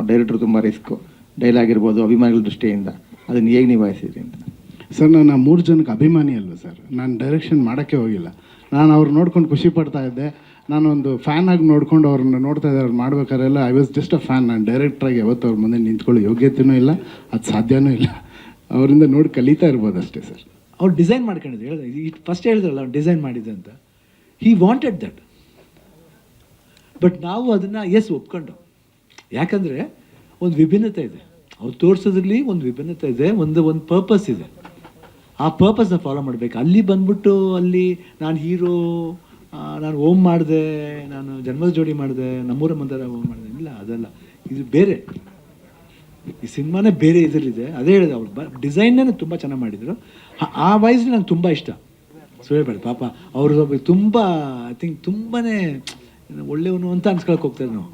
ಡೈರೆಕ್ಟ್ರು ತುಂಬ risk, dialogue ಇರ್ಬೋದು ಅಭಿಮಾನಿಗಳ ದೃಷ್ಟಿಯಿಂದ, ಅದನ್ನು ಹೇಗೆ ನಿಭಾಯಿಸಿದ್ರಿ ಅಂತ? ಸರ್, ನಾನು 3 ಜನಕ್ಕೆ ಅಭಿಮಾನಿ ಅಲ್ವ ಸರ್. ನಾನು ಡೈರೆಕ್ಷನ್ ಮಾಡೋಕ್ಕೆ ಹೋಗಿಲ್ಲ. ನಾನು ಅವ್ರು ನೋಡ್ಕೊಂಡು ಖುಷಿ ಪಡ್ತಾ ಇದ್ದೆ. ನಾನೊಂದು ಫ್ಯಾನಾಗಿ ನೋಡ್ಕೊಂಡು ಅವ್ರನ್ನ ನೋಡ್ತಾ ಇದ್ದೆ. ಅವ್ರು ಮಾಡ್ಬೇಕಾರೆಲ್ಲ I was just a fan. ನಾನು ಡೈರೆಕ್ಟ್ರಾಗಿ ಯಾವತ್ತೂ ಅವ್ರ ಮುಂದೆ ನಿಂತ್ಕೊಳ್ಳೋ ಯೋಗ್ಯತೆಯೂ ಇಲ್ಲ, ಅದು ಸಾಧ್ಯವೂ ಇಲ್ಲ. ಅವರಿಂದ ನೋಡಿ ಕಲಿತಾ ಇರ್ಬೋದು ಅಷ್ಟೇ ಸರ್. ಅವ್ರು ಡಿಸೈನ್ ಮಾಡ್ಕೊಂಡಿದ್ರು, ಹೇಳಿದ್ರೆ ಫಸ್ಟ್ ಹೇಳಿದ್ರಲ್ಲ ಅವ್ರು ಡಿಸೈನ್ ಮಾಡಿದ್ದೆ ಅಂತ. He wanted that. ಬಟ್ ನಾವು ಅದನ್ನು ಒಪ್ಕೊಂಡು, ಯಾಕಂದರೆ ಒಂದು ವಿಭಿನ್ನತೆ ಇದೆ. ಅವ್ರು ತೋರಿಸೋದ್ರಲ್ಲಿ ಒಂದು ವಿಭಿನ್ನತೆ ಇದೆ, ಒಂದು ಪರ್ಪಸ್ ಇದೆ. ಆ ಪರ್ಪಸ್ನ ಫಾಲೋ ಮಾಡಬೇಕು. ಅಲ್ಲಿ ಬಂದ್ಬಿಟ್ಟು ಅಲ್ಲಿ ನಾನು ಹೀರೋ, ನಾನು ಓಮ್ ಮಾಡಿದೆ, ನಾನು ಜನ್ಮದ ಜೋಡಿ ಮಾಡಿದೆ, ನಮ್ಮೂರ ಮಂದಿರ ಓಮ್ ಮಾಡಿದೆ, ಇಲ್ಲ ಅದಲ್ಲ. ಇದು ಬೇರೆ, ಈ ಸಿನಿಮಾನೇ ಬೇರೆ ಇದರಲ್ಲಿದೆ. ಅದೇ ಹೇಳಿದೆ, ಅವ್ರು ಡಿಸೈನ್ನೇ ತುಂಬ ಚೆನ್ನಾಗಿ ಮಾಡಿದರು. ಆ ವಾಯ್ಸ್ ನಂಗೆ ತುಂಬ ಇಷ್ಟ. ಸುಳ್ಳೇಬೇಡ ಪಾಪ ಅವರು ತುಂಬ ಐ ಥಿಂಕ್ ತುಂಬಾ ಒಳ್ಳೆಯವನು ಅಂತ ಅನ್ಸ್ಕೊಳಕ್ಕೆ ಹೋಗ್ತಾರೆ ನಾವು.